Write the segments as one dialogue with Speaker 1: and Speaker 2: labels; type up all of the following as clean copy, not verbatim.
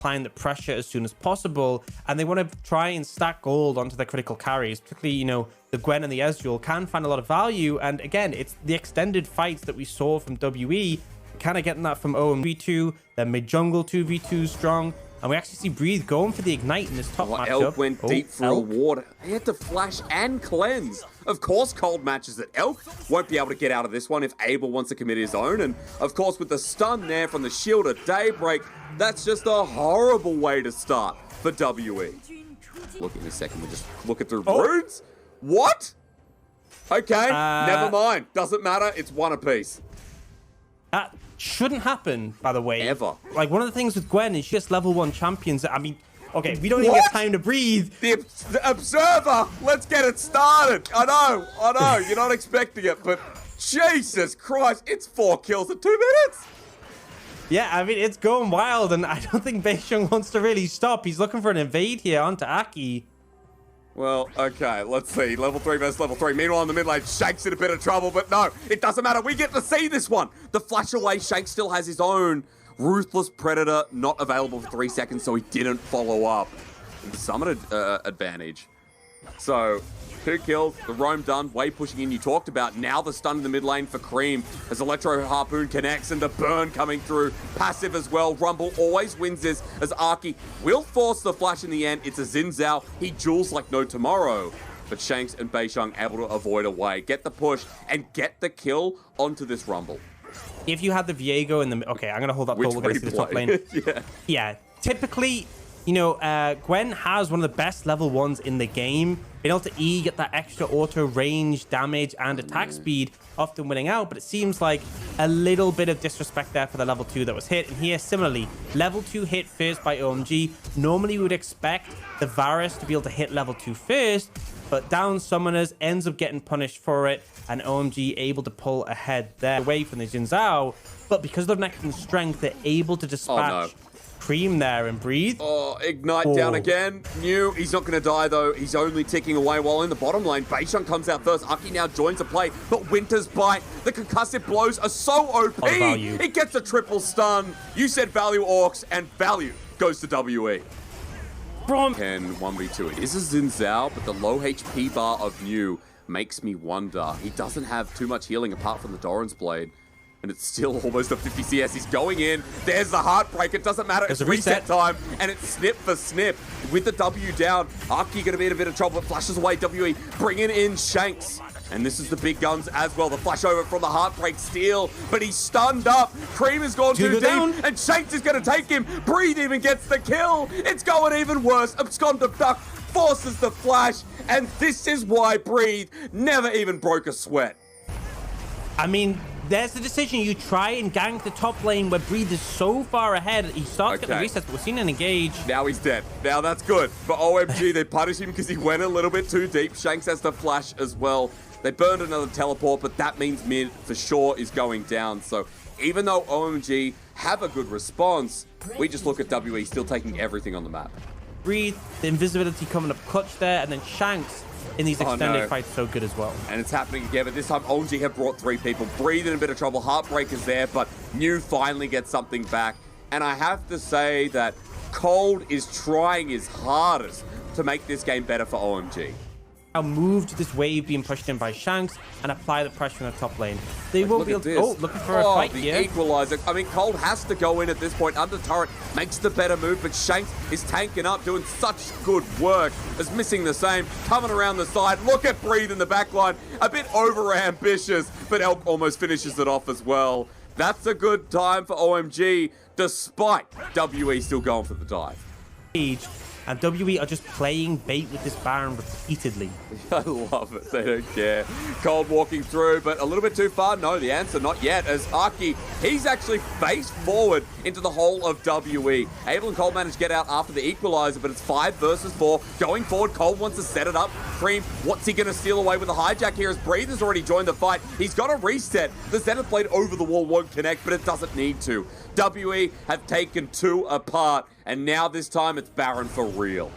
Speaker 1: applying the pressure as soon as possible, and they want to try and stack gold onto their critical carries, particularly, you know, the Gwen and the Ezreal can find a lot of value. And again, it's the extended fights that we saw from WE, kind of getting that from OMG 2, then mid jungle 2v2 strong. And we actually see Breathe going for the Ignite in this top matchup.
Speaker 2: Elk went deep for a ward. He had to flash and cleanse. Of course, Cold matches that Elk won't be able to get out of this one if Abel wants to commit his own. And of course, with the stun there from the shield at Daybreak, that's just a horrible way to start for WE. Look in a second, we'll just look at the runes. What? Okay, never mind. Doesn't matter, it's one apiece.
Speaker 1: That shouldn't happen, by the way.
Speaker 2: Ever.
Speaker 1: Like, one of the things with Gwen is just level 1 champions. I mean, okay, we don't even get time to breathe.
Speaker 2: The Observer, let's get it started. I know, you're not expecting it, but Jesus Christ, it's 4 kills in 2 minutes.
Speaker 1: Yeah, I mean, it's going wild, and I don't think Beisheng wants to really stop. He's looking for an invade here onto Aki.
Speaker 2: Well, okay, let's see. Level 3 versus level 3. Meanwhile, in the mid lane, Shank's in a bit of trouble, but no, it doesn't matter. We get to see this one. The flash away, Shank still has his own Ruthless Predator, not available for 3 seconds, so he didn't follow up. Summon advantage. So, 2 kills, the roam done, way pushing in. You talked about now the stun in the mid lane for Cream as Electro Harpoon connects and the burn coming through. Passive as well. Rumble always wins this as Arky will force the flash in the end. It's a Xin Zhao. He duels like no tomorrow. But Shanks and Beisheng able to avoid away, get the push, and get the kill onto this Rumble.
Speaker 1: If you had the Viego in the... Okay, I'm going to hold that thought. We're going to see the top lane. Yeah. Typically, you know, Gwen has one of the best level 1s in the game. Being able to get that extra auto range, damage, and attack speed, often winning out. But it seems like a little bit of disrespect there for the level 2 that was hit. And here, similarly, level 2 hit first by OMG. Normally, we would expect the Varus to be able to hit level 2 first, but down Summoners ends up getting punished for it, and OMG able to pull ahead there away from the Xin Zhao. But because of their next in strength, they're able to dispatch Cream there and Breathe.
Speaker 2: Oh, Ignite down again. New, he's not going to die though. He's only ticking away while in the bottom lane. Beisheng comes out first. Aki now joins the play, but Winter's Bite, the concussive blows are so OP. It gets a triple stun. You said value, Orcs, and value goes to WE. Can 1v2. It is a Xin Zhao, but the low HP bar of New makes me wonder. He doesn't have too much healing apart from the Doran's Blade. And it's still almost a 50 CS. He's going in. There's the Heartbreak. It doesn't matter. It's reset time. And it's snip for snip. With the W down, Aki going to be in a bit of trouble. But flashes away. WE bringing in Shanks. And this is the big guns as well. The flash over from the Heartbreak steal. But he's stunned up. Cream has gone too deep. And Shanks is going to take him. Breathe even gets the kill. It's going even worse. Abscond Duck forces the flash. And this is why Breathe never even broke a sweat.
Speaker 1: I mean, there's the decision. You try and gank the top lane where Breathe is so far ahead. He starts getting the resets, but we're seeing an engage.
Speaker 2: Now he's dead. Now that's good. For OMG, they punish him because he went a little bit too deep. Shanks has to flash as well. They burned another teleport, but that means mid for sure is going down. So even though OMG have a good response, we just look at WE still taking everything on the map.
Speaker 1: Breathe, the invisibility coming up clutch there, and then Shanks in these extended fights so good as well.
Speaker 2: And it's happening again, but this time OMG have brought 3 people. Breathe in a bit of trouble. Heartbreak is there, but New finally gets something back. And I have to say that Cold is trying his hardest to make this game better for OMG.
Speaker 1: Now move to this wave being pushed in by Shanks and apply the pressure in the top lane. They won't be able to... Oh, looking for a fight here.
Speaker 2: The equalizer. I mean, Cold has to go in at this point. Under turret makes the better move, but Shanks is tanking up, doing such good work as missing the same. Coming around the side. Look at Breathe in the back line. A bit over-ambitious, but Elk almost finishes it off as well. That's a good time for OMG, despite WE still going for the dive.
Speaker 1: And WE are just playing bait with this Baron repeatedly.
Speaker 2: I love it. They don't care. Cold walking through, but a little bit too far. No, the answer not yet. As Aki, he's actually face forward into the whole of WE. Abel and Cold managed to get out after the equalizer, but it's 5 versus 4. Going forward, Cold wants to set it up. Cream, what's he going to steal away with a hijack here as Breathe has already joined the fight. He's got a reset. The Zenith Blade over the wall won't connect, but it doesn't need to. WE have taken 2 apart, and now this time it's Baron for real.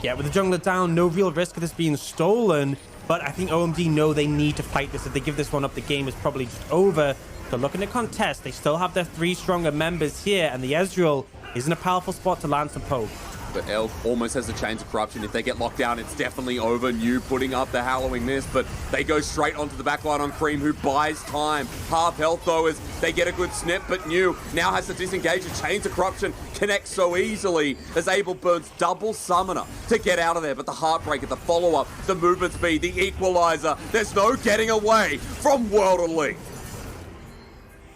Speaker 1: Yeah, with the jungler down, no real risk of this being stolen, but I think OMG know they need to fight this. If they give this one up, the game is probably just over. They're looking to contest. They still have their 3 stronger members here, and the Ezreal is in a powerful spot to land some poke.
Speaker 2: But Elk almost has a Chains of Corruption. If they get locked down, it's definitely over. New putting up the Hallowing Mist, but they go straight onto the backline on Cream, who buys time. Half health, though, as they get a good snip, but New now has to disengage. The Chains of Corruption connects so easily as Abel burns double Summoner to get out of there. But the Heartbreaker, the follow-up, the movement speed, the Equalizer, there's no getting away from World Elite.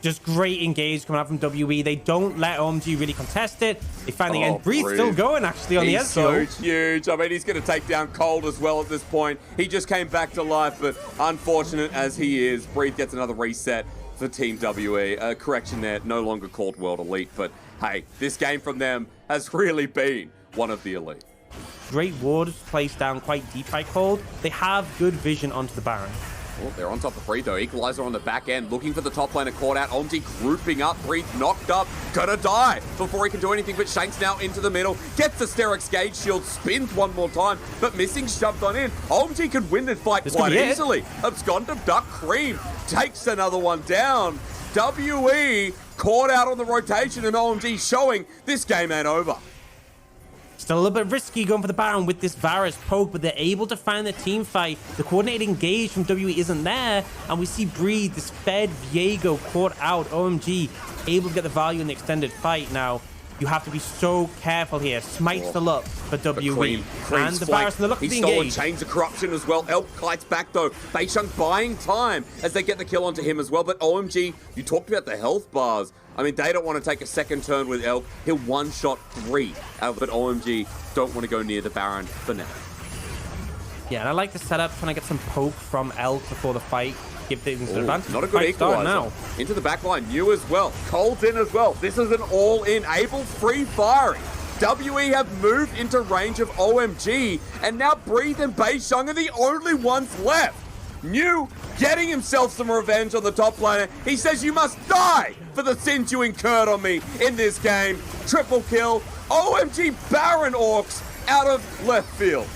Speaker 1: Just great engage coming out from WE. They don't let OMG really contest it. They find the end. Breathe still going, actually, on the Ezreal.
Speaker 2: He's so huge. I mean, he's going to take down Cold as well at this point. He just came back to life, but unfortunate as he is, Breathe gets another reset for Team WE. Correction there, no longer called World Elite, but hey, this game from them has really been one of the elite.
Speaker 1: Great wards placed down quite deep by Cold. They have good vision onto the Baron.
Speaker 2: Oh, they're on top of Breathe, though. Equalizer on the back end, looking for the top laner caught out. OMG grouping up. Breathe knocked up. Gonna die before he can do anything, but Shank's now into the middle. Gets the Sterix Gauge Shield, spins one more time, but missing, shoved on in. OMG can win this fight quite easily. Absconded Duck Cream takes another one down. WE caught out on the rotation, and OMG showing this game ain't over.
Speaker 1: Still a little bit risky going for the Baron with this Varus poke, but they're able to find the team fight. The coordinated engage from WE isn't there, and we see Breathe, this fed Viego, caught out. OMG able to get the value in the extended fight. Now, you have to be so careful here. Smite still up for WE. And the Varus, they're looking to engage.
Speaker 2: He's stolen Chains of Corruption as well. Elk kites back, though. Beisheng buying time as they get the kill onto him as well. But OMG, you talked about the health bars. I mean, they don't want to take a second turn with Elk. He'll one-shot 3. But OMG don't want to go near the Baron for now.
Speaker 1: Yeah, and I like the setup, trying to get some poke from Elk before the fight. Give things an advantage.
Speaker 2: Not a good equalizer. Now. Into the backline, New as well. Cold's in as well. This is an all-in. Abel free firing. WE have moved into range of OMG, and now Breathe and Beisheng are the only ones left. New getting himself some revenge on the top laner. He says, you must die for the sins you incurred on me in this game. Triple kill. OMG Baron Orcs out of left field.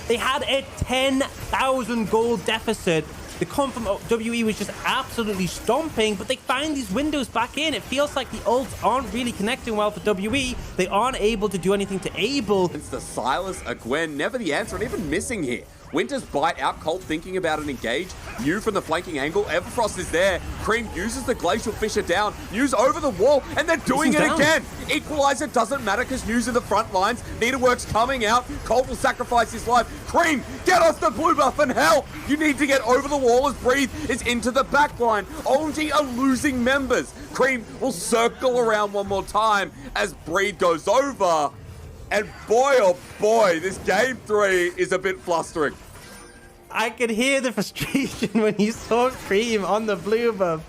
Speaker 1: They had a 10,000 gold deficit. The come from WE was just absolutely stomping, but they find these windows back in. It feels like the ults aren't really connecting well for WE. They aren't able to do anything to Abel.
Speaker 2: It's the Silas, a Gwen, never the answer, and even missing here. Winter's bite out, Colt thinking about an engage. New from the flanking angle, Everfrost is there. Cream uses the Glacial Fissure down. New's over the wall, and they're doing it again. Equalizer doesn't matter because New's in the front lines. Needlework's coming out. Colt will sacrifice his life. Cream, get off the blue buff and help. You need to get over the wall as Breathe is into the back line. OMG are losing members. Cream will circle around one more time as Breathe goes over. And boy, oh boy, this game 3 is a bit flustering.
Speaker 1: I could hear the frustration when you saw Cream on the blue buff.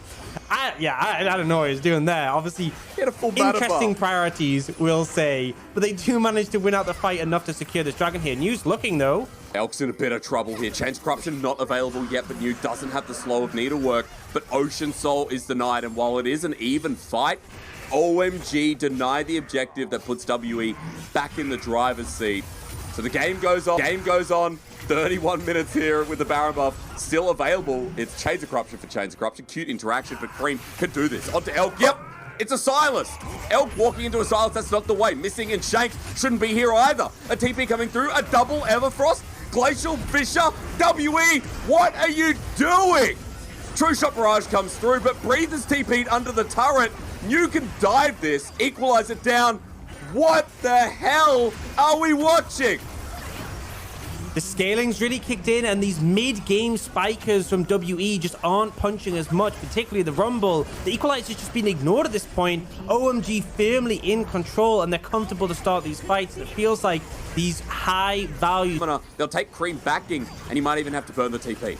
Speaker 1: I don't know what he's doing there. Obviously,
Speaker 2: a full
Speaker 1: interesting priorities, we'll say. But they do manage to win out the fight enough to secure this dragon here. New's looking, though.
Speaker 2: Elk's in a bit of trouble here. Chains of Corruption not available yet, but New doesn't have the slow of Needlework. But Ocean Soul is denied, and while it is an even fight, OMG deny the objective that puts WE back in the driver's seat. So the game goes on. 31 minutes here with the Baron buff still available. It's Chains of Corruption for Chains of Corruption. Cute interaction, but Cream can do this. Onto Elk. Yep, it's a Silas. Elk walking into a Silas. That's not the way. Missing and Shank shouldn't be here either. A TP coming through. A double Everfrost. Glacial Fissure. WE, what are you doing? True Shot Barrage comes through, but Breathe is TP'd under the turret. New can dive this. Equalize it down. What the hell are we watching?
Speaker 1: The scaling's really kicked in, and these mid-game spikers from WE just aren't punching as much, particularly the Rumble. The Equalizer's just been ignored at this point. OMG firmly in control, and they're comfortable to start these fights. It feels like these high value...
Speaker 2: They'll take Cream backing, and he might even have to burn the TP.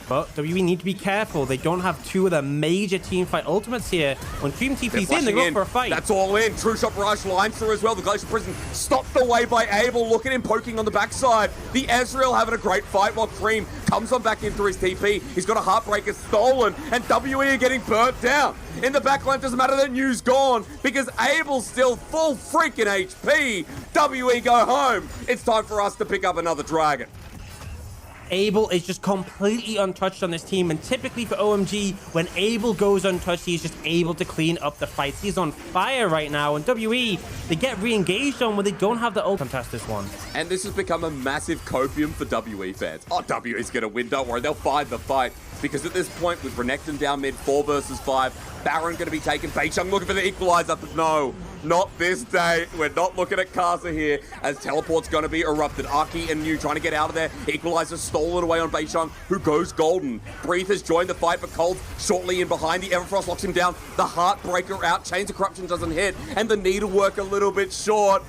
Speaker 1: But WE need to be careful. They don't have 2 of the major teamfight ultimates here. When Cream TP's in, they go for a fight.
Speaker 2: That's all in. True Shot Barrage lines through as well. The Glacial Prison stopped away by Abel. Look at him poking on the backside. The Ezreal having a great fight while Cream comes on back in through his TP. He's got a Heartbreaker stolen, and WE are getting burnt down. In the backline, doesn't matter that New's gone because Abel's still full freaking HP. WE go home. It's time for us to pick up another dragon.
Speaker 1: Abel is just completely untouched on this team, and typically for OMG, when Abel goes untouched, he's just able to clean up the fights. He's on fire right now, and WE, they get re-engaged on when they don't have the ult. Contest this one.
Speaker 2: And this has become a massive copium for WE fans. Oh, WE is going to win, don't worry, they'll find the fight. Because at this point, with Renekton down mid, 4 versus 5, Baron going to be taken, Beichung looking for the equalizer, but no, not this day. We're not looking at Kaza here, as teleport's going to be erupted. Aki and New trying to get out of there. Equalizer stolen away on Beichung, who goes golden. Breathe has joined the fight, but Cold shortly in behind. The Everfrost locks him down. The Heartbreaker out. Chains of Corruption doesn't hit, and the Needlework a little bit short.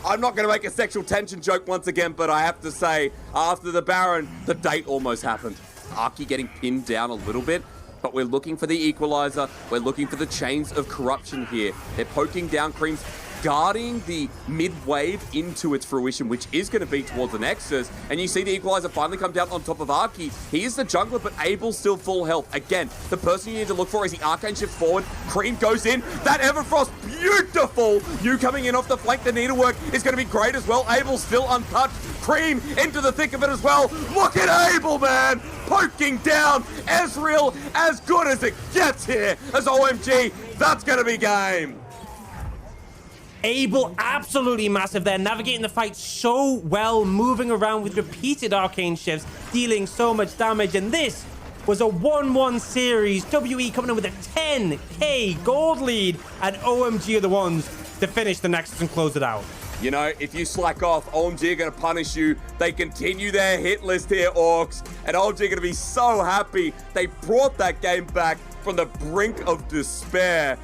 Speaker 2: I'm not going to make a sexual tension joke once again, but I have to say, after the Baron, the date almost happened. Aki getting pinned down a little bit, but we're looking for the equalizer. We're looking for the Chains of Corruption here. They're poking down Creams, guarding the mid-wave into its fruition, which is going to be towards the Nexus. And you see the equalizer finally come down on top of Arky. He is the jungler, but Abel's still full health. Again, the person you need to look for is the Arcane shift forward. Cream goes in. That Everfrost, beautiful! You coming in off the flank. The Needlework is going to be great as well. Abel's still untouched. Cream into the thick of it as well. Look at Abel, man! Poking down Ezreal, as good as it gets here as OMG. That's going to be game.
Speaker 1: Abel absolutely massive there, navigating the fight so well, moving around with repeated arcane shifts, dealing so much damage, and this was a 1-1 series. WE coming in with a 10k gold lead, and OMG are the ones to finish the Nexus and close it out.
Speaker 2: You know, if you slack off, OMG are going to punish you. They continue their hit list here, Orcs, and OMG are going to be so happy they brought that game back from the brink of despair.